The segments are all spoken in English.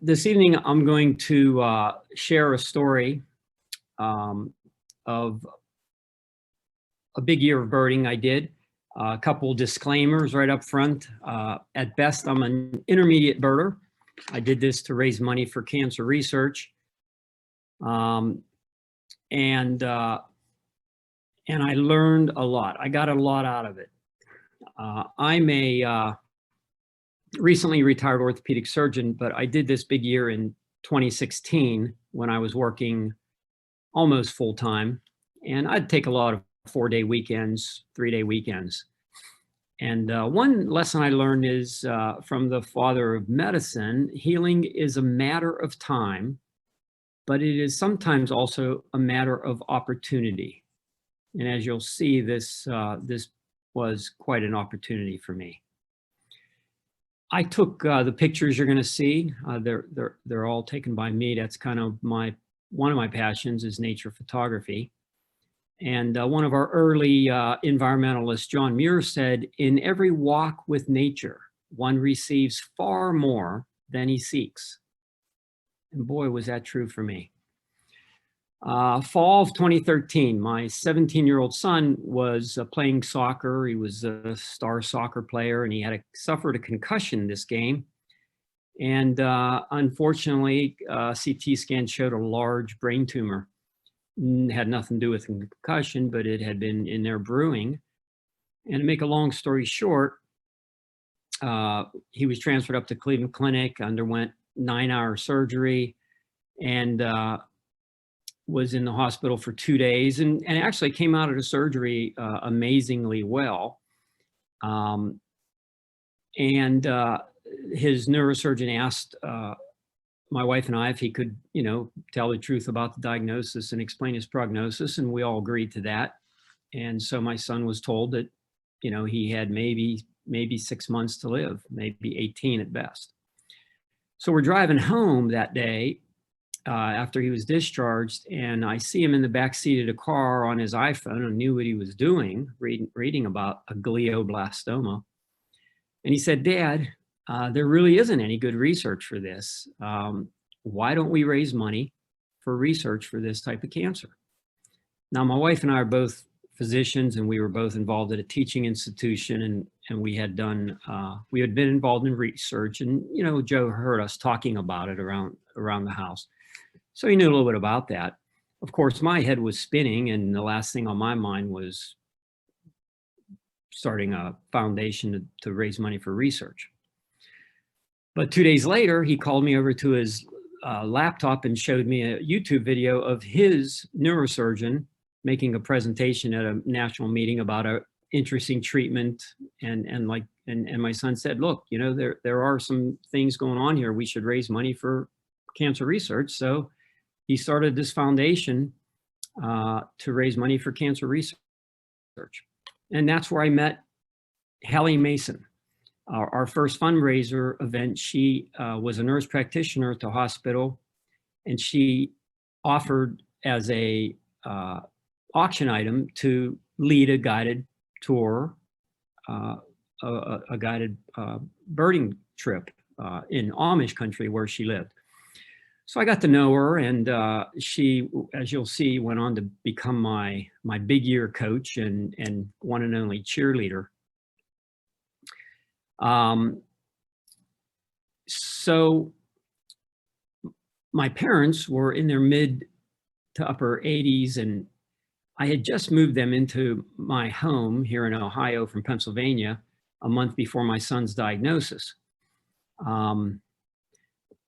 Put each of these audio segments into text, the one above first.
This evening, I'm going to share a story of a big year of birding I did. A couple disclaimers right up front. At best, I'm an intermediate birder. I did this to raise money for cancer research. And I learned a lot. I got a lot out of it. I'm a recently retired orthopedic surgeon, but I did this big year in 2016 when I was working almost full time. And I'd take a lot of 4-day weekends, 3-day weekends. And one lesson I learned is from the father of medicine: healing is a matter of time, but it is sometimes also a matter of opportunity. And as you'll see, this was quite an opportunity for me. I took the pictures you're going to see. They're all taken by me. That's kind of one of my passions is nature photography. And one of our early environmentalists, John Muir, said, "In every walk with nature, one receives far more than he seeks." And boy, was that true for me. Fall of 2013, my 17-year-old son was playing soccer. He was a star soccer player, and he had suffered a concussion this game. And unfortunately, CT scan showed a large brain tumor. Had nothing to do with concussion, but it had been in there brewing. And to make a long story short, he was transferred up to Cleveland Clinic, underwent 9-hour surgery, and was in the hospital for 2 days, and actually came out of the surgery amazingly well. And his neurosurgeon asked my wife and I if he could, tell the truth about the diagnosis and explain his prognosis, and we all agreed to that. And so my son was told that, he had maybe 6 months to live, maybe 18 at best. So we're driving home that day after he was discharged, and I see him in the back seat of the car on his iPhone. I knew what he was doing, reading about a glioblastoma. And he said, "Dad, there really isn't any good research for this. Why don't we raise money for research for this type of cancer?" Now, my wife and I are both physicians, and we were both involved at a teaching institution, and we had been involved in research, and Joe heard us talking about it around the house. So he knew a little bit about that. Of course, my head was spinning, and the last thing on my mind was starting a foundation to raise money for research. But 2 days later, he called me over to his laptop and showed me a YouTube video of his neurosurgeon making a presentation at a national meeting about an interesting treatment. And my son said, "Look, there are some things going on here. We should raise money for cancer research." So he started this foundation to raise money for cancer research. And that's where I met Hallie Mason. Our first fundraiser event, she was a nurse practitioner at the hospital, and she offered as a auction item to lead a guided tour, a guided birding trip in Amish country where she lived. So I got to know her, and she, as you'll see, went on to become my big year coach and one and only cheerleader. So my parents were in their mid to upper 80s, and I had just moved them into my home here in Ohio from Pennsylvania a month before my son's diagnosis.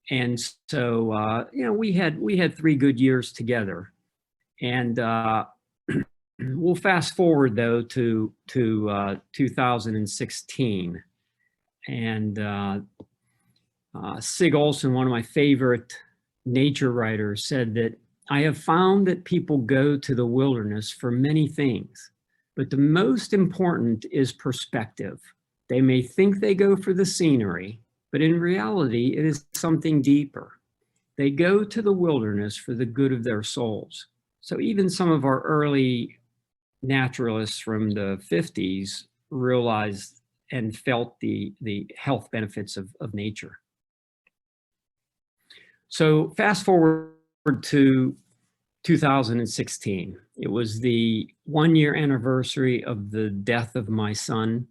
And so, we had 3 good years together. And we'll fast forward though to 2016. And Sig Olson, one of my favorite nature writers, said that, "I have found that people go to the wilderness for many things, but the most important is perspective. They may think they go for the scenery, but in reality, it is something deeper. They go to the wilderness for the good of their souls." So even some of our early naturalists from the 50s realized and felt the health benefits of nature. So fast forward to 2016. It was the 1-year anniversary of the death of my son.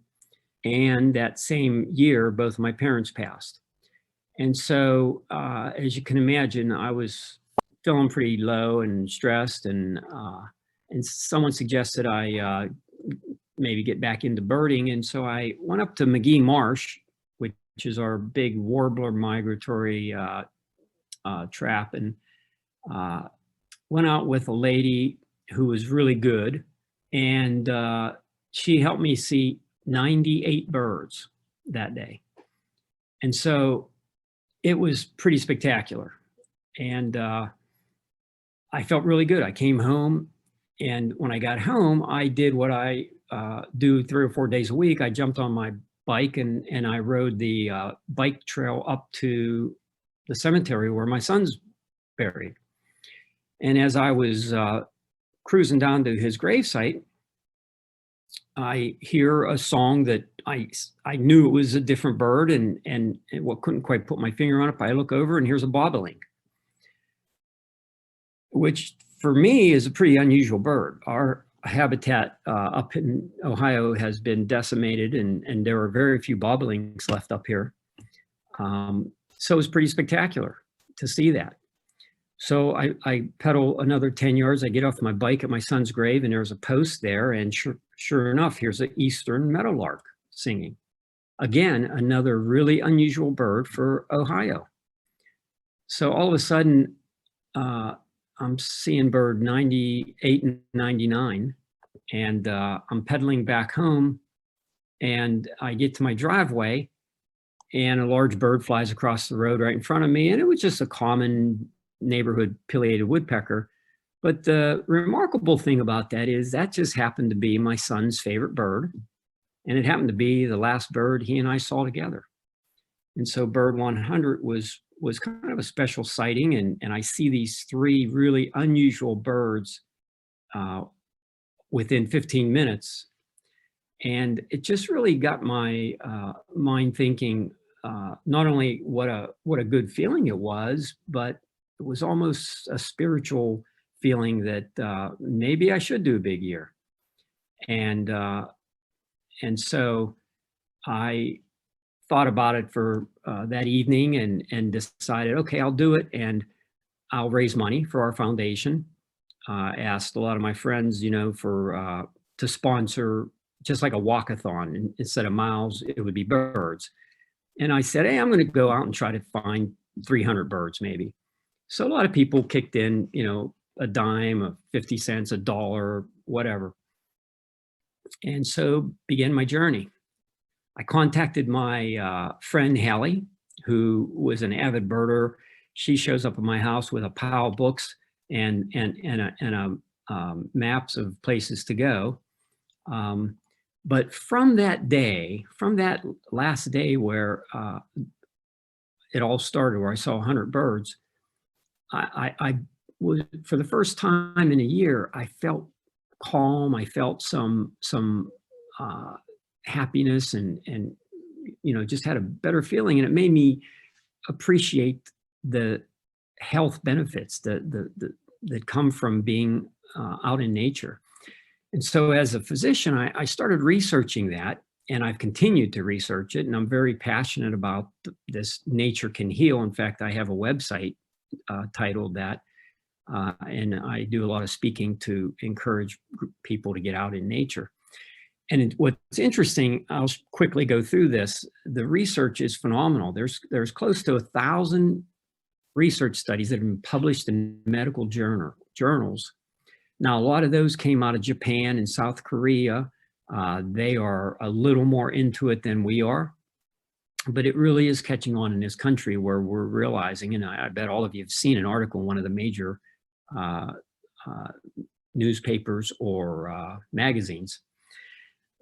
And that same year, both my parents passed. And so, as you can imagine, I was feeling pretty low and stressed, and someone suggested I maybe get back into birding. And so I went up to McGee Marsh, which is our big warbler migratory trap, and went out with a lady who was really good, and she helped me see 98 birds that day. And so it was pretty spectacular. And I felt really good. I came home, and when I got home, I did what I do 3 or 4 days a week. I jumped on my bike and I rode the bike trail up to the cemetery where my son's buried. And as I was cruising down to his gravesite, I hear a song that I knew it was a different bird, and couldn't quite put my finger on it, but I look over and here's a bobolink, which for me is a pretty unusual bird. Our habitat up in Ohio has been decimated, and there are very few bobolinks left up here. So it was pretty spectacular to see that. So I pedal another 10 yards. I get off my bike at my son's grave, and there's a post there. And sure enough, here's an eastern meadowlark singing. Again, another really unusual bird for Ohio. So all of a sudden, I'm seeing bird 98 and 99, and I'm pedaling back home, and I get to my driveway, and a large bird flies across the road right in front of me, and it was just a common neighborhood pileated woodpecker. But the remarkable thing about that is that just happened to be my son's favorite bird, and it happened to be the last bird he and I saw together. And so bird 100 was kind of a special sighting, and I see these 3 really unusual birds within 15 minutes. And it just really got my mind thinking, not only what a good feeling it was, but it was almost a spiritual feeling that maybe I should do a big year. And so I thought about it for that evening, and decided, okay, I'll do it, and I'll raise money for our foundation. Asked a lot of my friends, for to sponsor just like a walkathon, and instead of miles, it would be birds. And I said, hey, I'm going to go out and try to find 300 birds maybe. So a lot of people kicked in, a dime, a 50 cents, a dollar, whatever. And so began my journey. I contacted my friend Hallie, who was an avid birder. She shows up at my house with a pile of books and maps of places to go. But from that last day where it all started, where I saw 100 birds, I was, for the first time in a year, I felt calm. I felt some happiness, and just had a better feeling, and it made me appreciate the health benefits that come from being out in nature. And so as a physician, I started researching that, and I've continued to research it, and I'm very passionate about this Nature Can Heal. In fact, I have a website titled that, and I do a lot of speaking to encourage people to get out in nature. And what's interesting, I'll quickly go through this. The research is phenomenal. There's close to 1,000 research studies that have been published in medical journals. Now, a lot of those came out of Japan and South Korea. They are a little more into it than we are, but it really is catching on in this country, where we're realizing, and I bet all of you have seen an article in one of the major newspapers or magazines.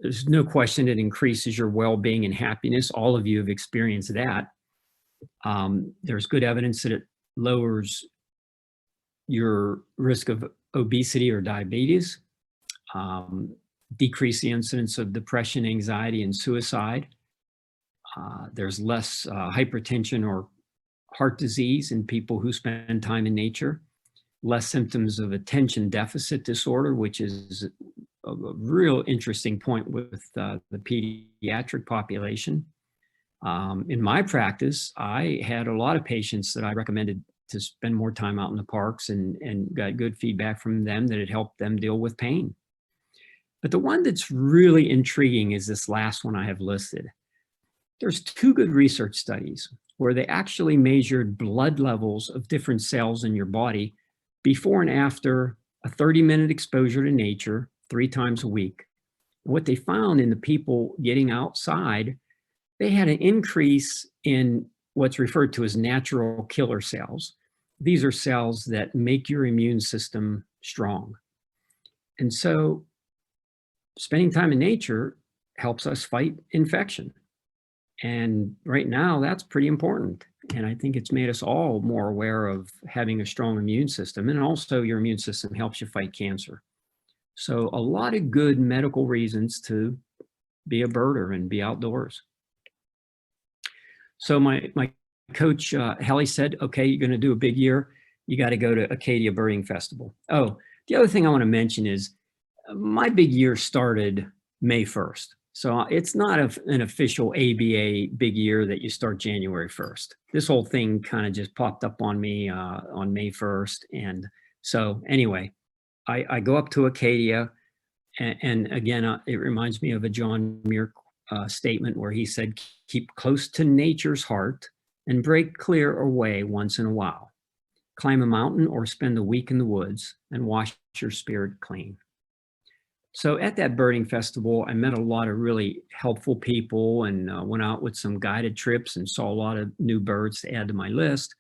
There's no question it increases your well-being and happiness. All of you have experienced that. There's good evidence that it lowers your risk of obesity or diabetes, decrease the incidence of depression, anxiety, and suicide. There's less hypertension or heart disease in people who spend time in nature, less symptoms of attention deficit disorder, which is a real interesting point with the pediatric population. In my practice, I had a lot of patients that I recommended to spend more time out in the parks, and got good feedback from them that it helped them deal with pain. But the one that's really intriguing is this last one I have listed. There's 2 good research studies where they actually measured blood levels of different cells in your body before and after a 30-minute exposure to nature 3 times a week. And what they found in the people getting outside, they had an increase in what's referred to as natural killer cells. These are cells that make your immune system strong. And so spending time in nature helps us fight infection. And right now, that's pretty important. And I think it's made us all more aware of having a strong immune system. And also your immune system helps you fight cancer. So a lot of good medical reasons to be a birder and be outdoors. So my coach, Helly, said, okay, you're going to do a big year. You got to go to Acadia Birding Festival. Oh, the other thing I want to mention is my big year started May 1st. So it's not an official ABA big year that you start January 1st. This whole thing kind of just popped up on me on May 1st. And so anyway, I go up to Acadia, and again, it reminds me of a John Muir statement where he said, keep close to nature's heart and break clear away once in a while. Climb a mountain or spend a week in the woods and wash your spirit clean. So at that birding festival, I met a lot of really helpful people, and went out with some guided trips and saw a lot of new birds to add to my list.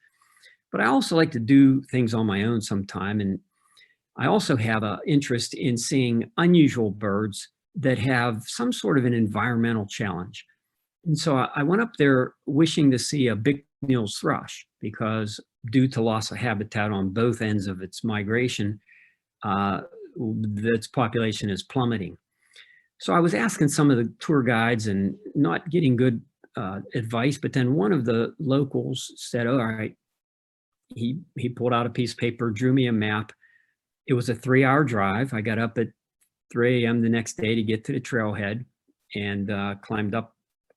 But I also like to do things on my own sometime. And I also have an interest in seeing unusual birds that have some sort of an environmental challenge. And so I went up there wishing to see a Bicknell's thrush, because due to loss of habitat on both ends of its migration, its population is plummeting. So I was asking some of the tour guides and not getting good advice, but then one of the locals said, all right, he pulled out a piece of paper, drew me a map. It was a 3-hour drive. I got up at 3 a.m. the next day to get to the trailhead, and climbed up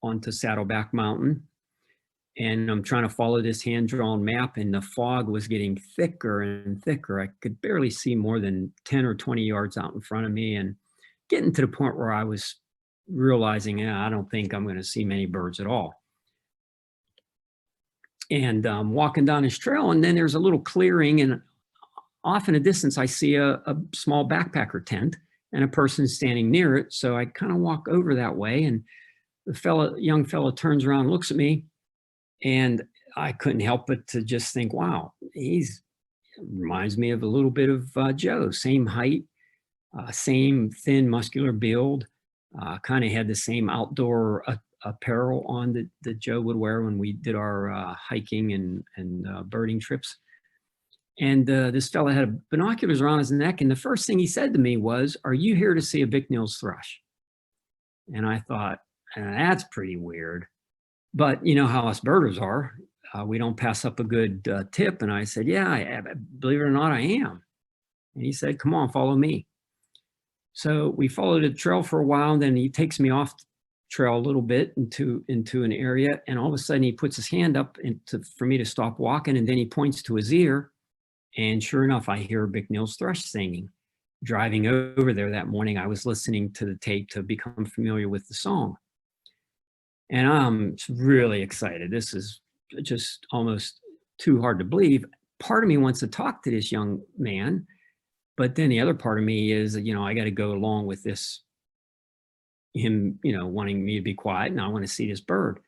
onto Saddleback Mountain. And I'm trying to follow this hand-drawn map, and the fog was getting thicker and thicker. I could barely see more than 10 or 20 yards out in front of me, and getting to the point where I was realizing, I don't think I'm going to see many birds at all. And walking down this trail, and then there's a little clearing, and off in the distance, I see a small backpacker tent and a person standing near it. So I kind of walk over that way, and the young fella turns around and looks at me, and I couldn't help but to just think, wow, reminds me of a little bit of Joe, same height, same thin muscular build, kind of had the same outdoor apparel on that Joe would wear when we did our hiking and birding trips. And this fella had binoculars around his neck, and the first thing he said to me was, are you here to see a Bicknell's thrush? And I thought, that's pretty weird. But you know how us birders are. We don't pass up a good tip. And I said, yeah, believe it or not, I am. And he said, come on, follow me. So we followed the trail for a while, and then he takes me off the trail a little bit into an area. And all of a sudden he puts his hand up for me to stop walking. And then he points to his ear. And sure enough, I hear Bicknell's thrush singing. Driving over there that morning, I was listening to the tape to become familiar with the song. And I'm really excited. This is just almost too hard to believe. Part of me wants to talk to this young man, but then the other part of me is, I got to go along with this, him, wanting me to be quiet, and I want to see this bird.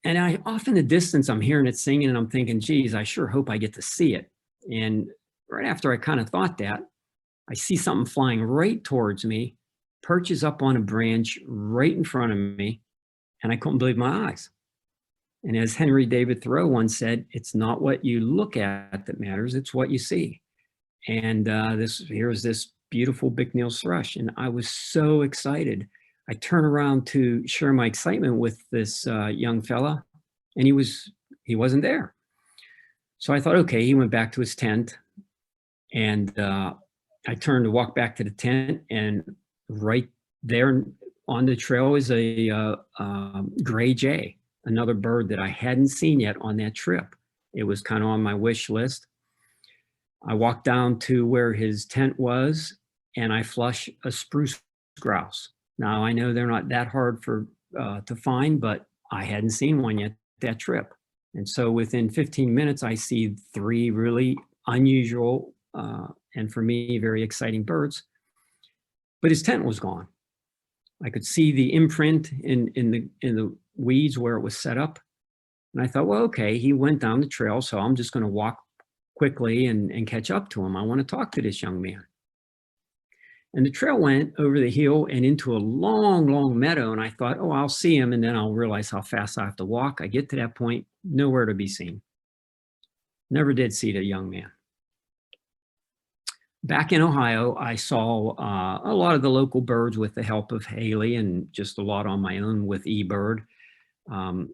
And off in the distance, I'm hearing it singing, and I'm thinking, geez, I sure hope I get to see it. And right after I kind of thought that, I see something flying right towards me, perches up on a branch right in front of me, and I couldn't believe my eyes. And as Henry David Thoreau once said, it's not what you look at that matters, it's what you see. And here's this beautiful Bicknell's thrush, and I was so excited. I turn around to share my excitement with this young fella, and he was he wasn't there. So I thought, okay, he went back to his tent, and I turned to walk back to the tent, and right there on the trail is a gray jay, another bird that I hadn't seen yet on that trip. It was kind of on my wish list. I walked down to where his tent was, and I flush a spruce grouse. Now, I know they're not that hard to find, but I hadn't seen one yet that trip. And so within 15 minutes, I see 3 really unusual and for me, very exciting birds. But his tent was gone. I could see the imprint in the weeds where it was set up. And I thought, well, okay, he went down the trail, so I'm just going to walk quickly and catch up to him. I want to talk to this young man. And the trail went over the hill and into a long, long meadow. And I thought, oh, I'll see him, and then I'll realize how fast I have to walk. I get to that point, nowhere to be seen. Never did see the young man. Back in Ohio, I saw a lot of the local birds with the help of Haley, and just a lot on my own with eBird, and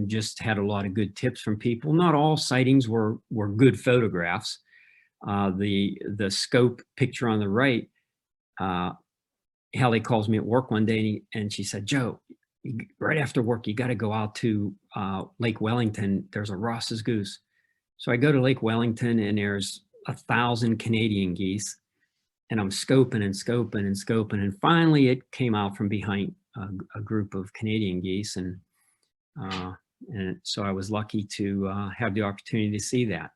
just had a lot of good tips from people. Not all sightings were good photographs. The scope picture on the right, Haley calls me at work one day, and she said, Joe, right after work, you got to go out to Lake Wellington. There's a Ross's goose. So I go to Lake Wellington, and there's 1,000 Canadian geese, and I'm scoping and scoping and scoping. And finally it came out from behind a group of Canadian geese. And so I was lucky to have the opportunity to see that.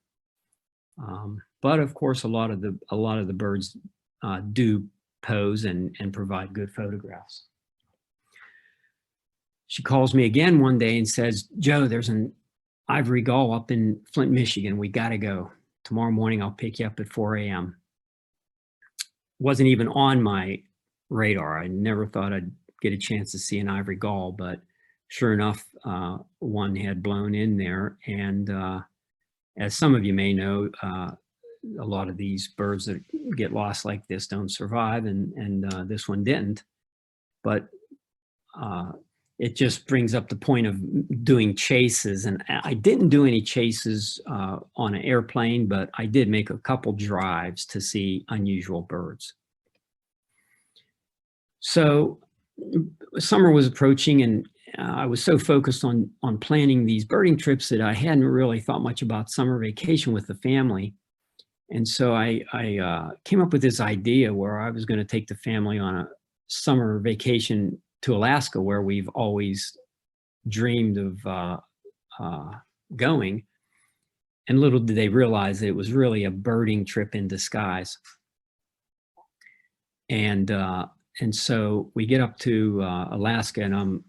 But of course, a lot of the birds do pose and provide good photographs. She calls me again one day and says, Joe, there's an ivory gull up in Flint, Michigan. We got to go. Tomorrow morning, I'll pick you up at 4 a.m. Wasn't even on my radar. I never thought I'd get a chance to see an ivory gull, but sure enough, one had blown in there. And as some of you may know, a lot of these birds that get lost like this don't survive, and this one didn't. But it just brings up the point of doing chases. And I didn't do any chases on an airplane, but I did make a couple drives to see unusual birds. So summer was approaching, and I was so focused on planning these birding trips that I hadn't really thought much about summer vacation with the family. And so I came up with this idea where I was going to take the family on a summer vacation to Alaska, where we've always dreamed of going. And little did they realize that it was really a birding trip in disguise. And so we get up to Alaska, and I'm,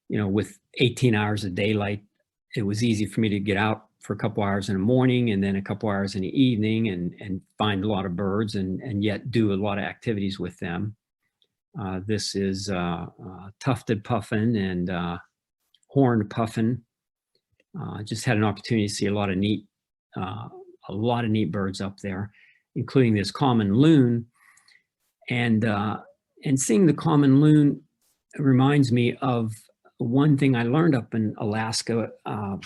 with 18 hours of daylight, it was easy for me to get out for a couple hours in the morning and then a couple hours in the evening and find a lot of birds and yet do a lot of activities with them. This is Tufted Puffin and Horned Puffin. Just had an opportunity to see a lot of neat birds up there, including this common loon. And seeing the common loon reminds me of one thing I learned up in Alaska,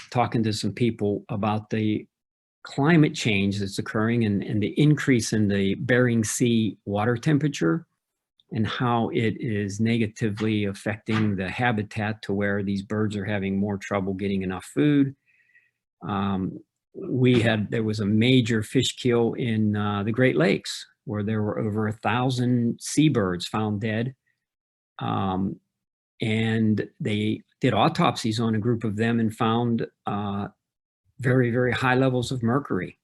talking to some people about the climate change that's occurring and the increase in the Bering Sea water temperature, and how it is negatively affecting the habitat to where these birds are having more trouble getting enough food. There was a major fish kill in the Great Lakes, where there were over 1,000 seabirds found dead. And they did autopsies on a group of them and found very, very high levels of mercury.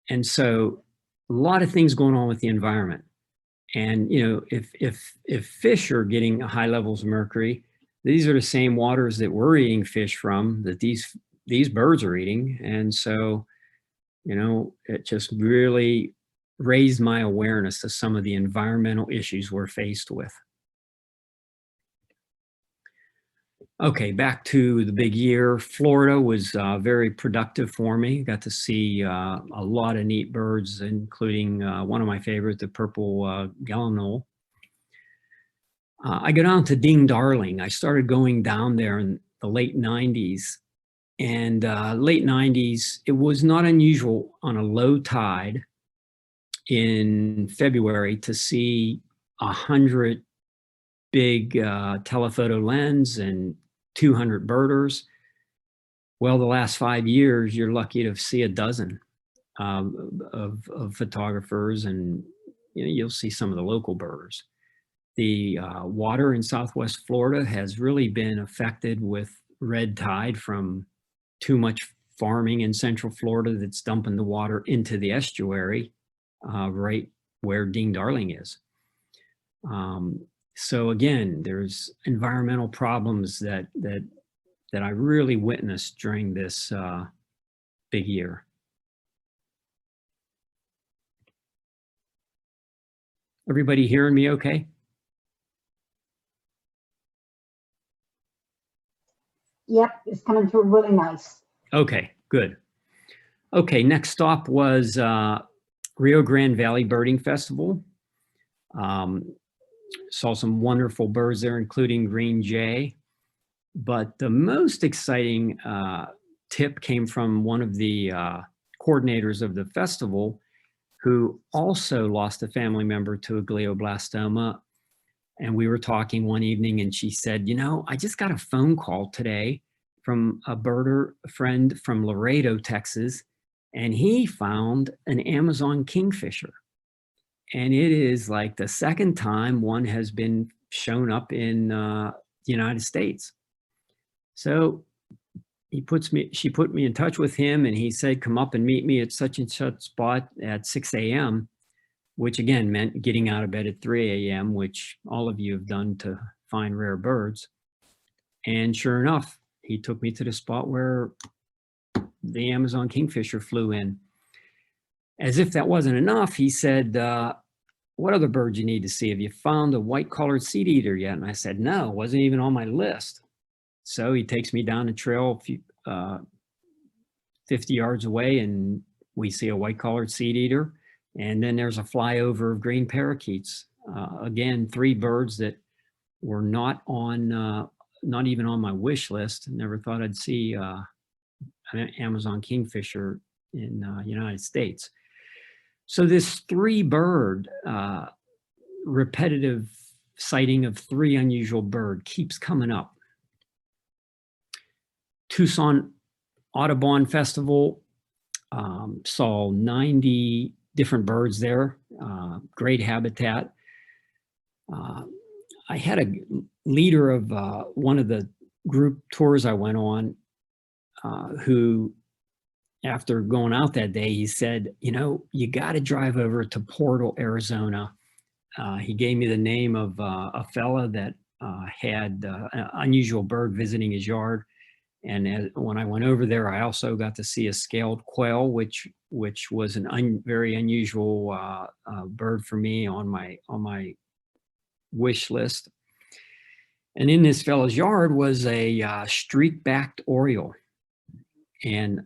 And so a lot of things going on with the environment. And, if fish are getting high levels of mercury, these are the same waters that we're eating fish from, that these birds are eating. And so, it just really raised my awareness to some of the environmental issues we're faced with. Okay, back to the big year. Florida was very productive for me. Got to see a lot of neat birds, including one of my favorites, the purple gallinule. I go down to Ding Darling. I started going down there, and the late 90s. And late 90s, it was not unusual on a low tide in February to see 100 big telephoto lens and 200 birders. Well, the last 5 years, you're lucky to see a dozen of photographers, and you'll see some of the local birders. The water in Southwest Florida has really been affected with red tide from too much farming in Central Florida that's dumping the water into the estuary right where Dean Darling is. So again, there's environmental problems that I really witnessed during this big year. Everybody hearing me okay? Yep, it's coming through really nice. Okay, good. Okay, next stop was Rio Grande Valley Birding Festival. Saw some wonderful birds there, including green jay. But the most exciting tip came from one of the coordinators of the festival, who also lost a family member to a glioblastoma. And we were talking one evening, and she said, I just got a phone call today from a birder friend from Laredo, Texas, and he found an Amazon kingfisher. And it is like the second time one has been shown up in the United States. So she put me in touch with him, and he said, come up and meet me at such and such spot at 6 a.m., which again meant getting out of bed at 3 a.m., which all of you have done to find rare birds. And sure enough, he took me to the spot where the Amazon kingfisher flew in. As if that wasn't enough, he said, what other birds you need to see? Have you found a white-collared seed eater yet? And I said, no, it wasn't even on my list. So he takes me down the trail 50 yards away, and we see a white-collared seed eater. And then there's a flyover of green parakeets. Again, 3 birds that were not even on my wish list. Never thought I'd see an Amazon kingfisher in the United States. So this 3-bird repetitive sighting of 3 unusual bird keeps coming up. Tucson Audubon Festival, saw 90 different birds there, great habitat. I had a leader of one of the group tours I went on who, after going out that day, he said, you got to drive over to Portal, Arizona. He gave me the name of a fella that had an unusual bird visiting his yard. And when I went over there, I also got to see a scaled quail, which was an very unusual bird for me on my wish list. And in this fellow's yard was a streak-backed oriole. And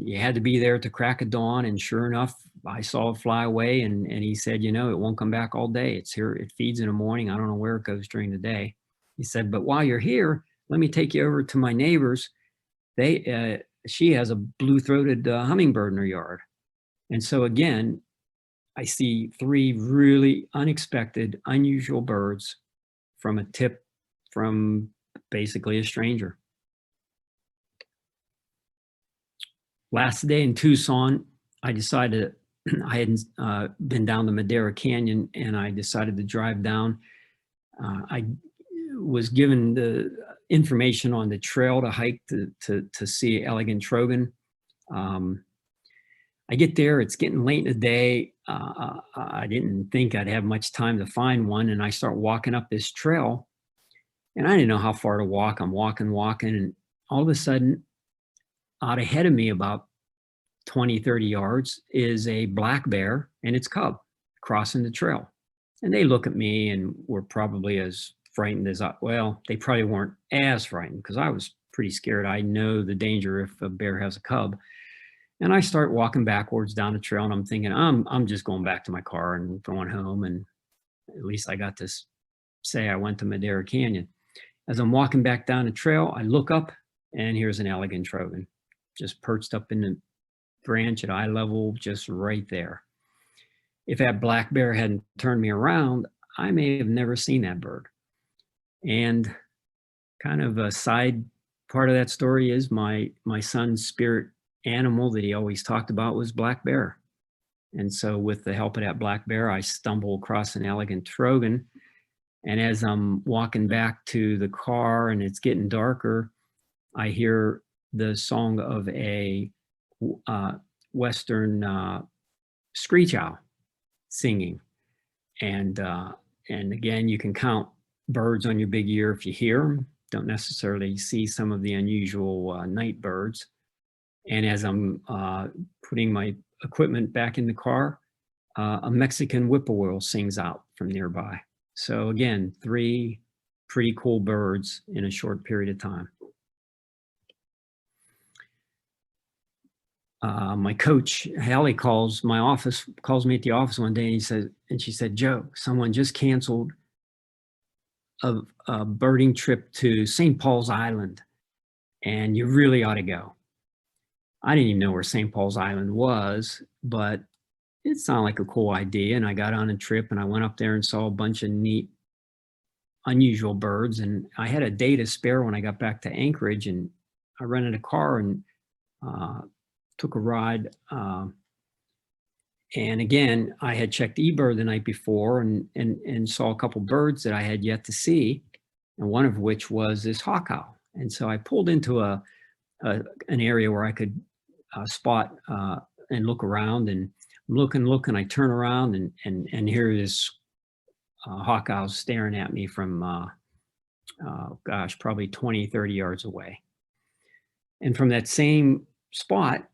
you had to be there to crack of dawn. And sure enough, I saw it fly away. And he said, it won't come back all day. It's here. It feeds in the morning. I don't know where it goes during the day. He said, but while you're here, let me take you over to my neighbors. She has a blue-throated hummingbird in her yard. And so again, I see 3 really unexpected, unusual birds from a tip from basically a stranger. Last day in Tucson, I decided, I hadn't been down the Madera Canyon, and I decided to drive down. I was given the information on the trail to hike to see elegant trogon. I get there, it's getting late in the day. I didn't think I'd have much time to find one, and I start walking up this trail, and I didn't know how far to walk. I'm walking, and all of a sudden, out ahead of me about 20, 30 yards is a black bear and its cub crossing the trail. And they look at me and were probably as frightened as they probably weren't as frightened, because I was pretty scared. I know the danger if a bear has a cub. And I start walking backwards down the trail, and I'm thinking, I'm just going back to my car and going home. And at least I got to say I went to Madera Canyon. As I'm walking back down the trail, I look up and here's an elegant trogon just perched up in the branch at eye level, just right there. If that black bear hadn't turned me around, I may have never seen that bird. And kind of a side part of that story is my son's spirit animal that he always talked about was black bear. And so with the help of that black bear, I stumble across an elegant trogon. And as I'm walking back to the car and it's getting darker, I hear the song of a Western screech owl singing. And again, you can count birds on your big ear if you hear them. Don't necessarily see some of the unusual night birds. And as I'm putting my equipment back in the car, a Mexican whippoorwill sings out from nearby. So again, 3 pretty cool birds in a short period of time. My coach, Hallie, calls me at the office one day and she said, Joe, someone just canceled a birding trip to St. Paul's Island and you really ought to go. I didn't even know where St. Paul's Island was, but it sounded like a cool idea. And I got on a trip and I went up there and saw a bunch of neat, unusual birds. And I had a day to spare when I got back to Anchorage, and I rented a car and took a ride. And again, I had checked eBird the night before and saw a couple birds that I had yet to see, and one of which was this hawk owl. And so I pulled into an area where I could spot and look around, and look, I turn around and here this hawk owl staring at me from, gosh, probably 20, 30 yards away. And from that same spot,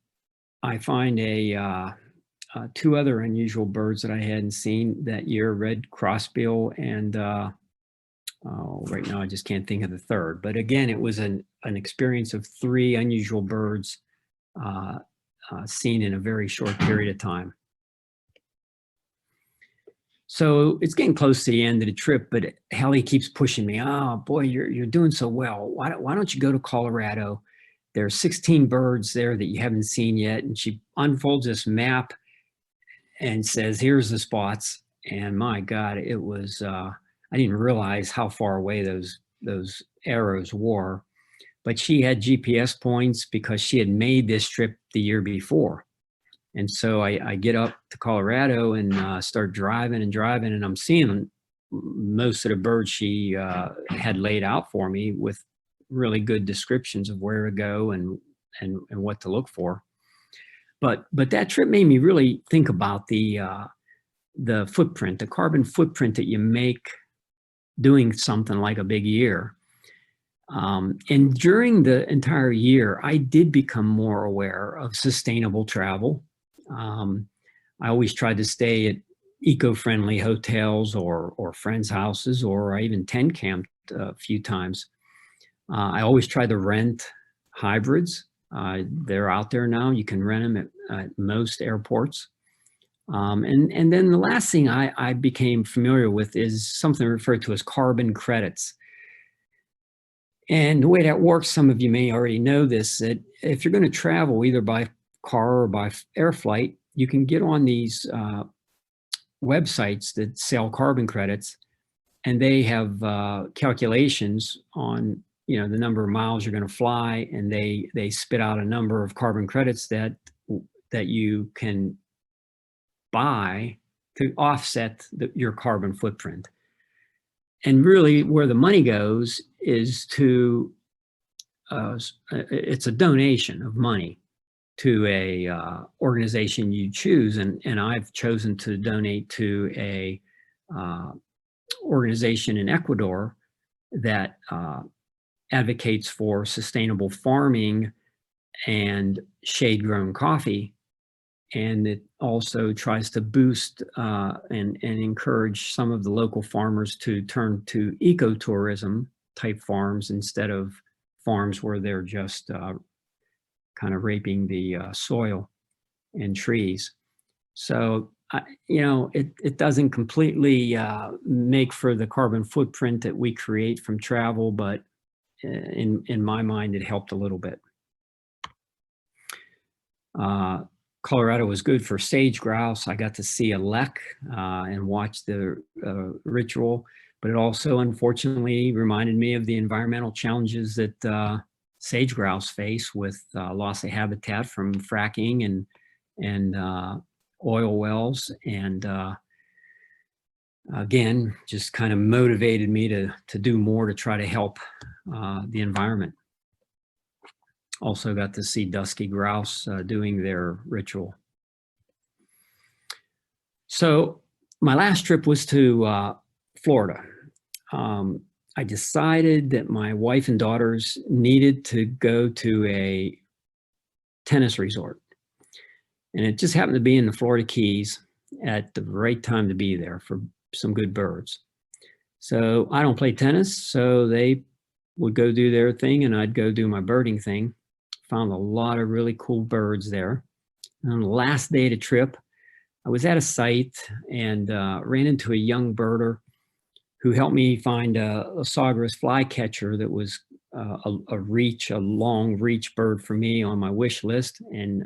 I find 2 other unusual birds that I hadn't seen that year, red crossbill and right now I just can't think of the third. But again, it was an experience of 3 unusual birds seen in a very short period of time. So it's getting close to the end of the trip, but Hallie keeps pushing me. Oh boy, you're doing so well. Why don't you go to Colorado? There are 16 birds there that you haven't seen yet. And she unfolds this map and says, here's the spots. And my God, it was, I didn't realize how far away those arrows were, but she had GPS points because she had made this trip the year before. And so I get up to Colorado and start driving, and I'm seeing most of the birds she had laid out for me with really good descriptions of where to go and what to look for. But that trip made me really think about the footprint, the carbon footprint that you make doing something like a big year. And during the entire year, I did become more aware of sustainable travel. I always tried to stay at eco-friendly hotels or friends' houses, or I even tent camped a few times. I always tried to rent hybrids. They're out there now. You can rent them at most airports. And then the last thing I became familiar with is something referred to as carbon credits. And the way that works, some of you may already know this, that if you're going to travel either by car or by air flight, you can get on these websites that sell carbon credits, and they have calculations on the number of miles you're going to fly, and they spit out a number of carbon credits that you can buy to offset your carbon footprint. And really where the money goes is to, it's a donation of money to a organization you choose. And I've chosen to donate to a organization in Ecuador that advocates for sustainable farming and shade-grown coffee. And it also tries to boost and encourage some of the local farmers to turn to ecotourism type farms instead of farms where they're just kind of raping the soil and trees. So you know, it doesn't completely make for the carbon footprint that we create from travel, but in my mind, it helped a little bit. Colorado was good for sage grouse. I got to see a lek and watch the ritual, but it also unfortunately reminded me of the environmental challenges that sage grouse face with loss of habitat from fracking and oil wells. And again, just kind of motivated me to do more to try to help the environment. Also got to see dusky grouse doing their ritual. So my last trip was to Florida. I decided that my wife and daughters needed to go to a tennis resort. And it just happened to be in the Florida Keys at the right time to be there for some good birds. So I don't play tennis, so they would go do their thing and I'd go do my birding thing. Found a lot of really cool birds there. And on the last day of the trip, I was at a site and ran into a young birder who helped me find a sawgrass flycatcher that was a long reach bird for me on my wish list. And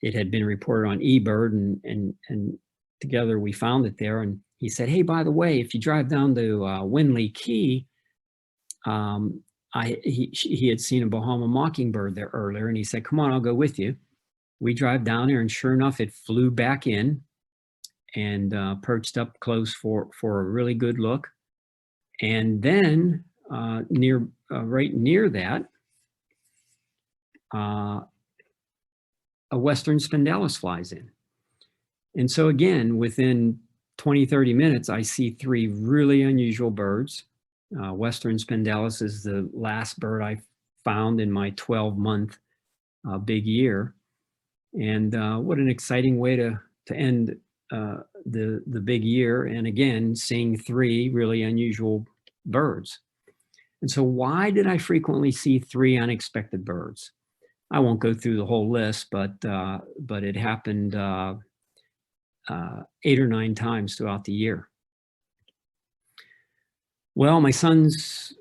it had been reported on eBird, and together we found it there. And he said, "Hey, by the way, if you drive down to Winley Key," he had seen a Bahama mockingbird there earlier, and he said, "Come on, I'll go with you." We drive down there, and sure enough, it flew back in and perched up close for a really good look. And then right near that, a western spindalis flies in. And so again, within 20, 30 minutes, I see three really unusual birds. Western spindalis is the last bird I found in my 12-month big year. And what an exciting way to end the big year. And again, seeing three really unusual birds. And so why did I frequently see three unexpected birds? I won't go through the whole list, but it happened 8 or 9 times throughout the year. Well, my son's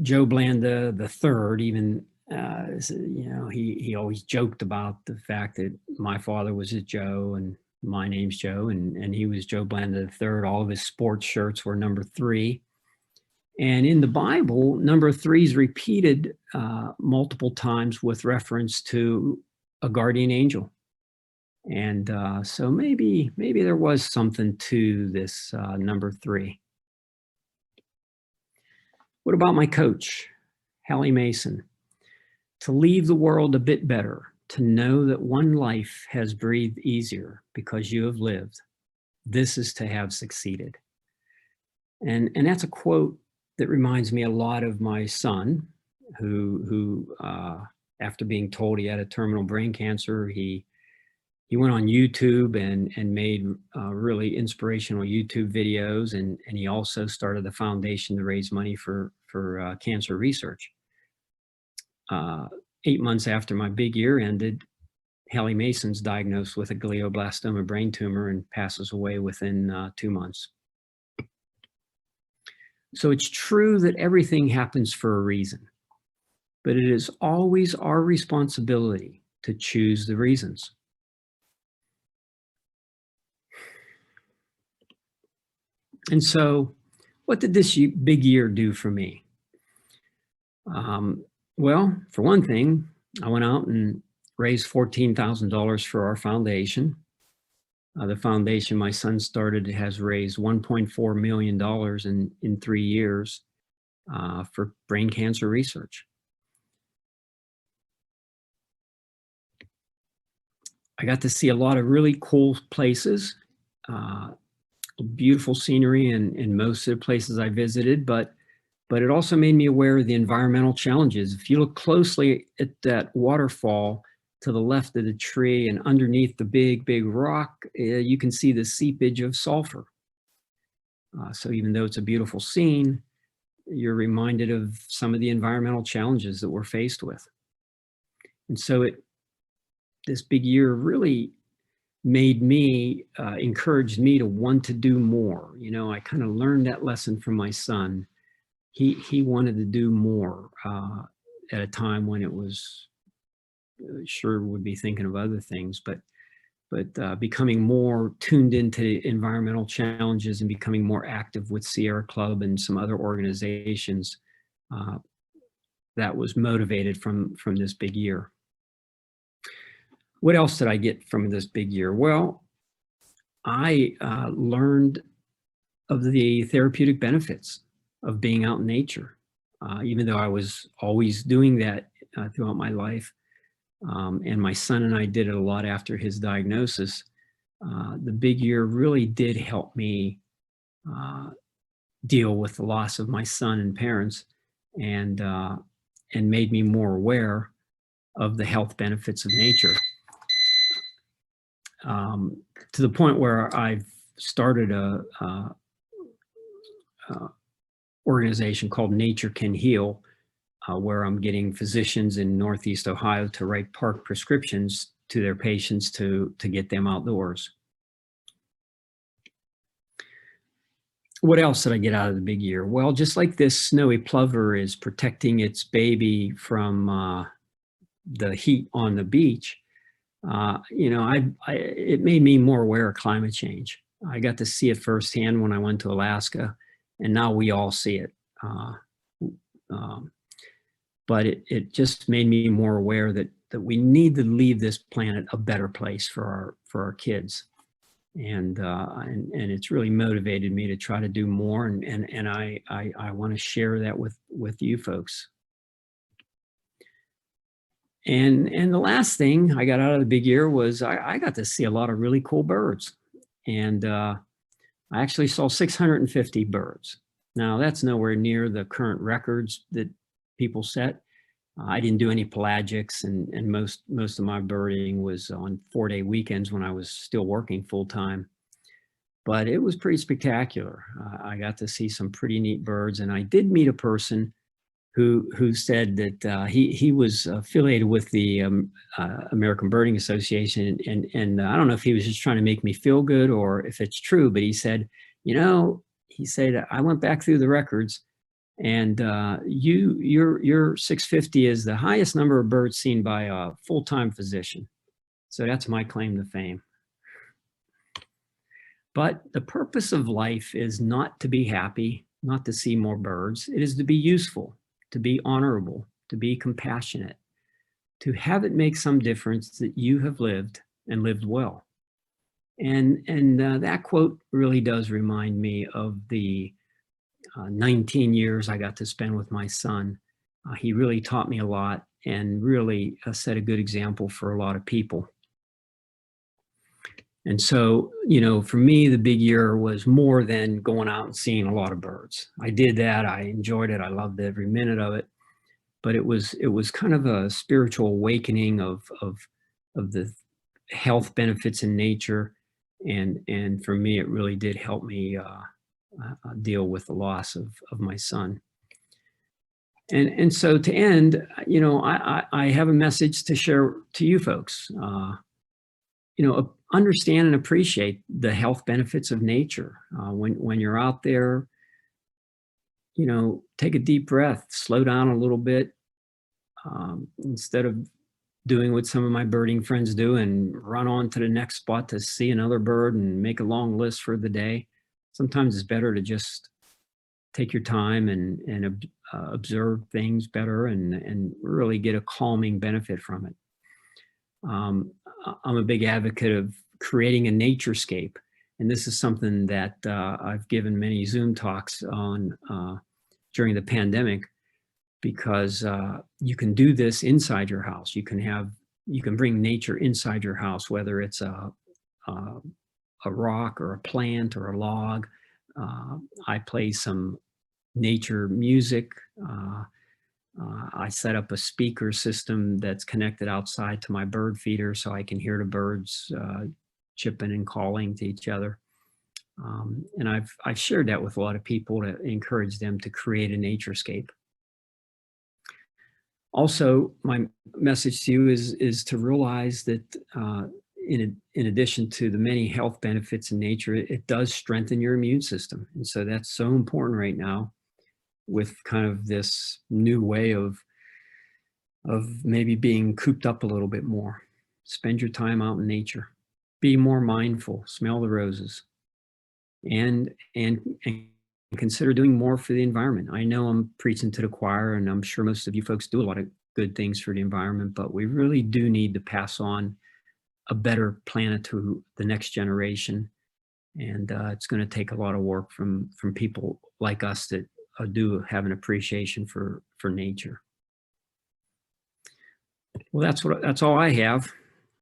Joe Blanda the third, even, you know, he always joked about the fact that my father was a Joe and my name's Joe, and he was Joe Blanda the third. All of his sports shirts were number 3. And in the Bible, number 3 is repeated multiple times with reference to a guardian angel. And so maybe there was something to this number 3. What about my coach, Hallie Mason? To leave the world a bit better, to know that one life has breathed easier because you have lived. This is to have succeeded. And that's a quote that reminds me a lot of my son, who after being told he had a terminal brain cancer, he went on YouTube and made really inspirational YouTube videos, and he also started the foundation to raise money for cancer research. 8 months after my big year ended, Hallie Mason's diagnosed with a glioblastoma brain tumor and passes away within 2 months. So it's true that everything happens for a reason, but it is always our responsibility to choose the reasons. And so what did this big year do for me? Well, for one thing, I went out and raised $14,000 for our foundation. The foundation my son started has raised $1.4 million in 3 years for brain cancer research. I got to see a lot of really cool places, beautiful scenery in most of the places I visited, but it also made me aware of the environmental challenges. If you look closely at that waterfall to the left of the tree and underneath the big rock, you can see the seepage of sulfur. So even though it's a beautiful scene, you're reminded of some of the environmental challenges that we're faced with. And so this big year really made me, encouraged me to want to do more. You know, I kind of learned that lesson from my son. He wanted to do more at a time when it was sure would be thinking of other things, but becoming more tuned into environmental challenges and becoming more active with Sierra Club and some other organizations that was motivated from this big year. What else did I get from this big year? Well, I learned of the therapeutic benefits of being out in nature, even though I was always doing that throughout my life. And my son and I did it a lot after his diagnosis. The big year really did help me deal with the loss of my son and parents, and made me more aware of the health benefits of nature. To the point where I've started a organization called Nature Can Heal, where I'm getting physicians in Northeast Ohio to write park prescriptions to their patients to get them outdoors. What else did I get out of the big year? Well, just like this snowy plover is protecting its baby from the heat on the beach, you know, it made me more aware of climate change. I got to see it firsthand when I went to Alaska, and now we all see it. But it just made me more aware that we need to leave this planet a better place for our kids, and it's really motivated me to try to do more, and I want to share that with you folks. And the last thing I got out of the big year was I got to see a lot of really cool birds, and I actually saw 650 birds. Now that's nowhere near the current records that people set. I didn't do any pelagics, and most of my birding was on 4-day weekends when I was still working full time. But it was pretty spectacular. I got to see some pretty neat birds, and I did meet a person who said that he was affiliated with the American Birding Association, and I don't know if he was just trying to make me feel good or if it's true, but he said, you know, he said, I went back through the records, and your 650 is the highest number of birds seen by a full-time physician. So that's my claim to fame. But the purpose of life is not to be happy, not to see more birds. It is to be useful, to be honorable, to be compassionate, to have it make some difference that you have lived and lived well. And that quote really does remind me of the 19 years I got to spend with my son. He really taught me a lot and really set a good example for a lot of people. And so, you know, for me, the big year was more than going out and seeing a lot of birds. I did that. I enjoyed it. I loved every minute of it. But it was kind of a spiritual awakening of the health benefits in nature. And for me, it really did help me deal with the loss of my son. And so to end, you know, I have a message to share to you folks. You know, understand and appreciate the health benefits of nature. When you're out there, you know, take a deep breath, slow down a little bit. Instead of doing what some of my birding friends do and run on to the next spot to see another bird and make a long list for the day. Sometimes it's better to just take your time and observe things better and really get a calming benefit from it. I'm a big advocate of creating a naturescape, and this is something that I've given many Zoom talks on during the pandemic, because you can do this inside your house. You can bring nature inside your house, whether it's a rock or a plant or a log. I play some nature music. I set up a speaker system that's connected outside to my bird feeder so I can hear the birds chipping and calling to each other. And I've shared that with a lot of people to encourage them to create a naturescape. Also, my message to you is to realize that in in addition to the many health benefits in nature, it does strengthen your immune system. And so that's so important right now with kind of this new way of maybe being cooped up a little bit more. Spend your time out in nature. Be more mindful, smell the roses, and consider doing more for the environment. I know I'm preaching to the choir, and I'm sure most of you folks do a lot of good things for the environment, but we really do need to pass on a better planet to the next generation. And it's going to take a lot of work from people like us that do have an appreciation for nature. Well, that's all I have.